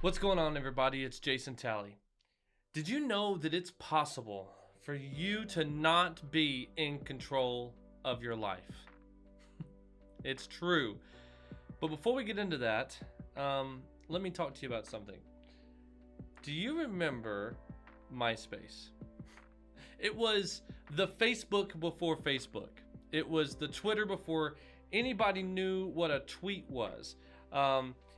What's going on, everybody? It's Jason Talley. Did you know that it's possible for you to not be in control of your life? It's true. But before we get into that, let me talk to you about something. Do you remember Myspace? It was the Facebook before Facebook. It was the Twitter before anybody knew what a tweet was.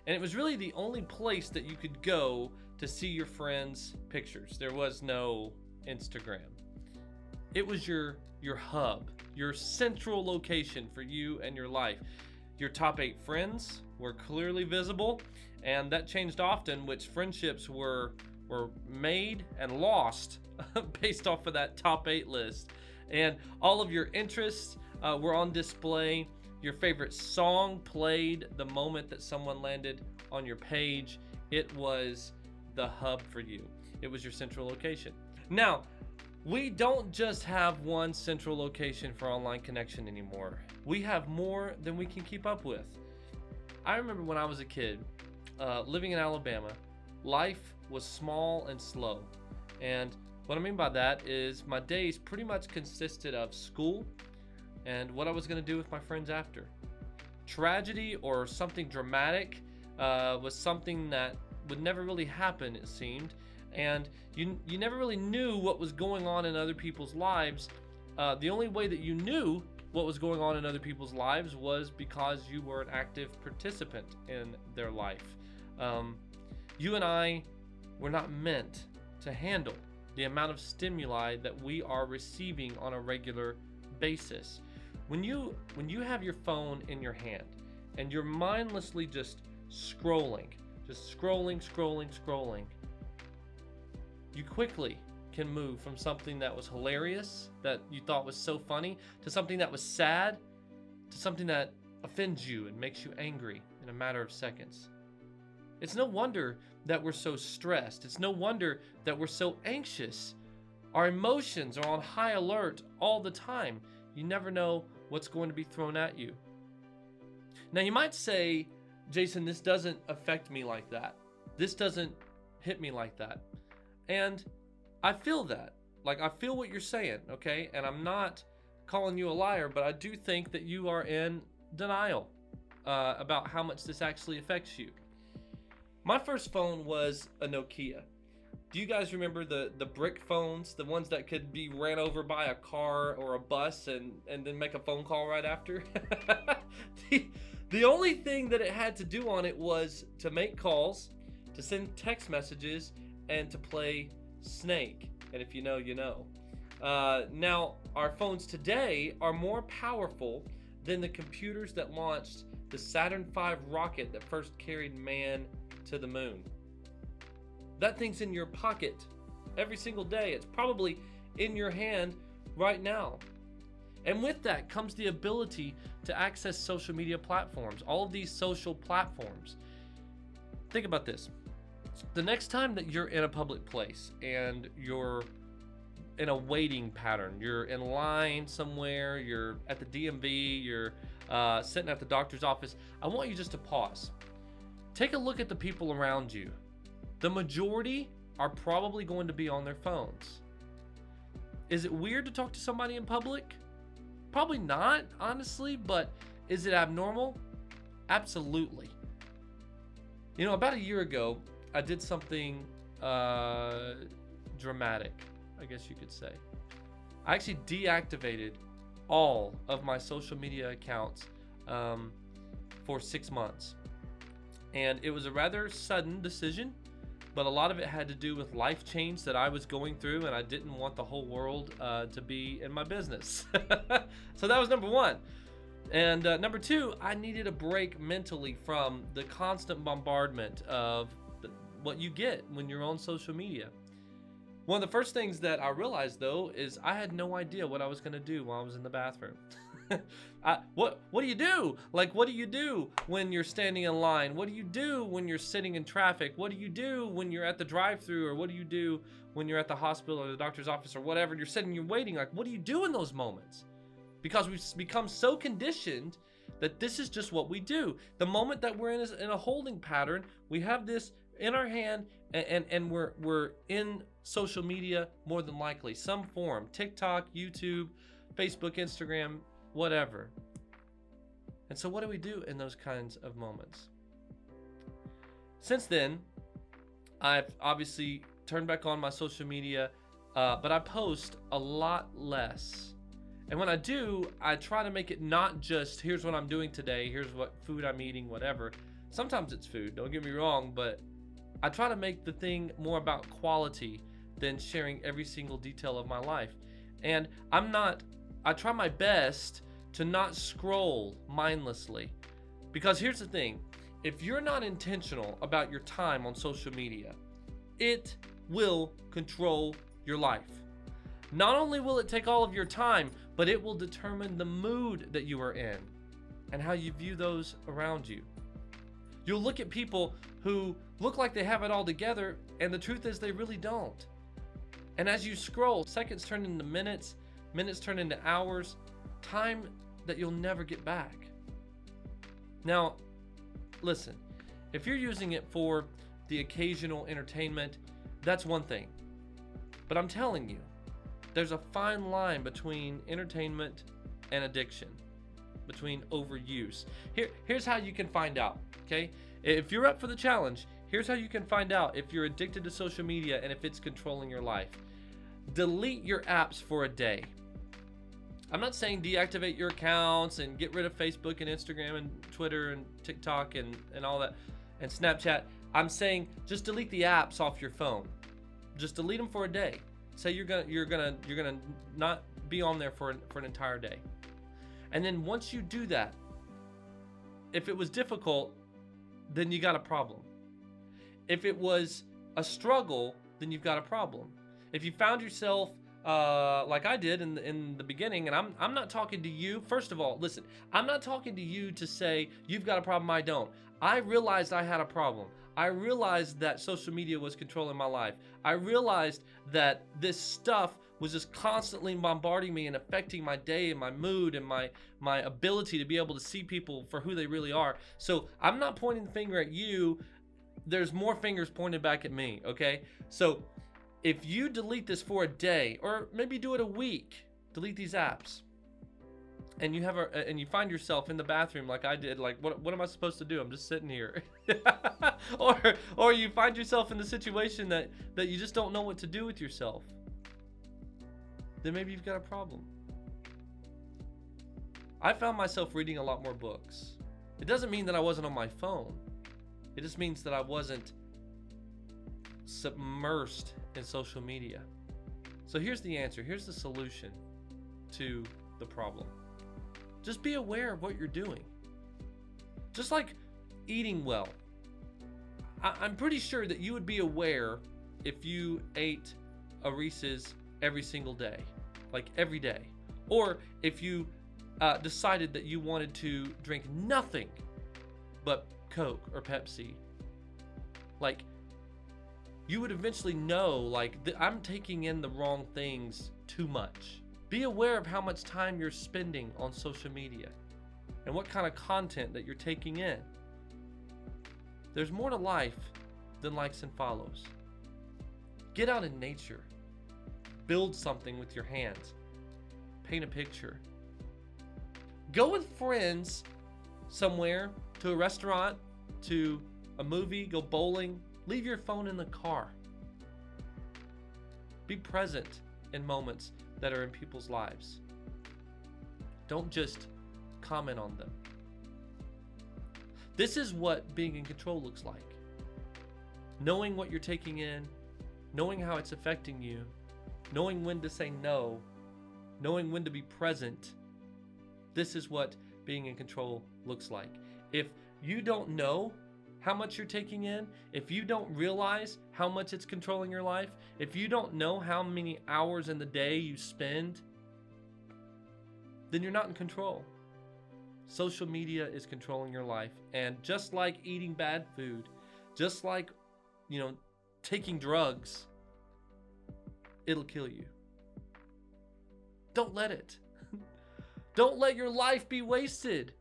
And it was really the only place that you could go to see your friends' pictures. There was no Instagram. It was your hub, your central location for you and your life. Your top 8 friends were clearly visible, and that changed often, which friendships were made and lost based off of that top 8 list. And all of your interests were on display. Your favorite song played the moment that someone landed on your page. It was the hub for you. It was your central location. Now, we don't just have one central location for online connection anymore. We have more than we can keep up with. I remember when I was a kid, living in Alabama, life was small and slow. And what I mean by that is my days pretty much consisted of school and what I was going to do with my friends after. Tragedy or something dramatic was something that would never really happen, it seemed. And you never really knew what was going on in other people's lives. The only way that you knew what was going on in other people's lives was because you were an active participant in their life. You and I were not meant to handle the amount of stimuli that we are receiving on a regular basis. When you have your phone in your hand and you're mindlessly just scrolling, you quickly can move from something that was hilarious, that you thought was so funny, to something that was sad, to something that offends you and makes you angry in a matter of seconds. It's no wonder that we're so stressed. It's no wonder that we're so anxious. Our emotions are on high alert all the time. You never know what's going to be thrown at you. Now you might say, Jason, this doesn't affect me like that. This doesn't hit me like that. And I feel that. Like, I feel what you're saying, okay? And I'm not calling you a liar, but I do think that you are in denial about how much this actually affects you. My first phone was a Nokia. Do you guys remember the brick phones, the ones that could be ran over by a car or a bus and then make a phone call right after? The only thing that it had to do on it was to make calls, to send text messages, and to play Snake. And if you know, you know. Now, our phones today are more powerful than the computers that launched the Saturn V rocket that first carried man to the moon. That thing's in your pocket every single day. It's probably in your hand right now. And with that comes the ability to access social media platforms, all of these social platforms. Think about this. The next time that you're in a public place and you're in a waiting pattern, you're in line somewhere, you're at the DMV, you're sitting at the doctor's office, I want you just to pause. Take a look at the people around you. The majority are probably going to be on their phones. Is it weird to talk to somebody in public? Probably not, honestly, but is it abnormal? Absolutely. You know, about a year ago, I did something dramatic, I guess you could say. I actually deactivated all of my social media accounts for 6 months. And it was a rather sudden decision, but a lot of it had to do with life change that I was going through, and I didn't want the whole world to be in my business. So that was number one. And number two, I needed a break mentally from the constant bombardment of what you get when you're on social media. One of the first things that I realized, though, is I had no idea what I was going to do while I was in the bathroom. What do you do? Like, what do you do when you're standing in line? What do you do when you're sitting in traffic? What do you do when you're at the drive-thru? Or what do you do when you're at the hospital or the doctor's office or whatever? You're sitting, you're waiting. Like, what do you do in those moments? Because we've become so conditioned that this is just what we do. The moment that we're in a holding pattern, we have this in our hand, and we're in social media more than likely, some form, TikTok, YouTube, Facebook, Instagram, whatever. And so what do we do in those kinds of moments? Since then, I've obviously turned back on my social media, but I post a lot less. And when I do, I try to make it not just, here's what I'm doing today, here's what food I'm eating, whatever. Sometimes it's food, don't get me wrong, but I try to make the thing more about quality than sharing every single detail of my life. And I try my best to not scroll mindlessly. Because here's the thing, if you're not intentional about your time on social media, it will control your life. Not only will it take all of your time, but it will determine the mood that you are in and how you view those around you. You'll look at people who look like they have it all together, and the truth is they really don't. And as you scroll, seconds turn into minutes, minutes turn into hours, time that you'll never get back. Now, listen, if you're using it for the occasional entertainment, that's one thing. But I'm telling you, there's a fine line between entertainment and addiction, between overuse. Here's how you can find out, okay? If you're up for the challenge, here's how you can find out if you're addicted to social media and if it's controlling your life. Delete your apps for a day. I'm not saying deactivate your accounts and get rid of Facebook and Instagram and Twitter and TikTok and all that and Snapchat. I'm saying just delete the apps off your phone. Just delete them for a day. Say you're gonna not be on there for an entire day. And then once you do that, if it was difficult, then you got a problem. If it was a struggle, then you've got a problem. If you found yourself like I did in the beginning, and I'm not talking to you. First of all, listen, I'm not talking to you to say you've got a problem, I don't. I realized I had a problem. I realized that social media was controlling my life. I realized that this stuff was just constantly bombarding me and affecting my day and my mood and my ability to be able to see people for who they really are. So I'm not pointing the finger at you. There's more fingers pointed back at me, okay? So if you delete this for a day, or maybe do it a week, delete these apps, and you find yourself in the bathroom like I did, like what am I supposed to do? I'm just sitting here. or you find yourself in the situation that you just don't know what to do with yourself, then maybe you've got a problem. I found myself reading a lot more books. It doesn't mean that I wasn't on my phone. It just means that I wasn't submersed in social media. So here's the answer. Here's the solution to the problem. Just be aware of what you're doing. Just like eating well. I'm pretty sure that you would be aware if you ate a Reese's every single day, like every day. Or if you decided that you wanted to drink nothing but Coke or Pepsi. Like, you would eventually know, like, I'm taking in the wrong things too much. Be aware of how much time you're spending on social media and what kind of content that you're taking in. There's more to life than likes and follows. Get out in nature. Build something with your hands. Paint a picture. Go with friends somewhere, to a restaurant, to a movie, go bowling. Leave your phone in the car. Be present in moments that are in people's lives. Don't just comment on them. This is what being in control looks like. Knowing what you're taking in, knowing how it's affecting you, knowing when to say no, knowing when to be present. This is what being in control looks like. If you don't know how much you're taking in, if you don't realize how much it's controlling your life, if you don't know how many hours in the day you spend, then you're not in control. Social media is controlling your life. And just like eating bad food, just like, taking drugs, it'll kill you. Don't let it. Don't let your life be wasted.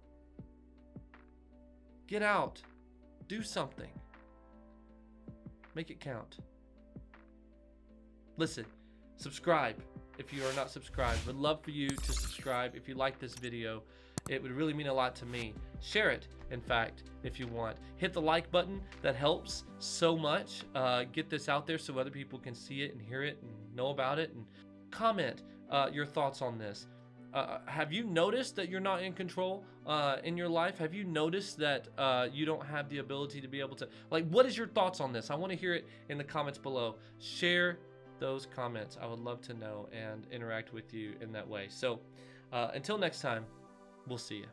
Get out. Do something. Make it count. Listen, subscribe if you are not subscribed. Would love for you to subscribe if you like this video. It would really mean a lot to me. Share it, in fact, if you want. Hit the like button. That helps so much. Get this out there so other people can see it and hear it and know about it. And comment your thoughts on this. Have you noticed that you're not in control in your life? Have you noticed that you don't have the ability to be able to, like, what is your thoughts on this? I want to hear it in the comments below. Share those comments. I would love to know and interact with you in that way. So until next time, we'll see you.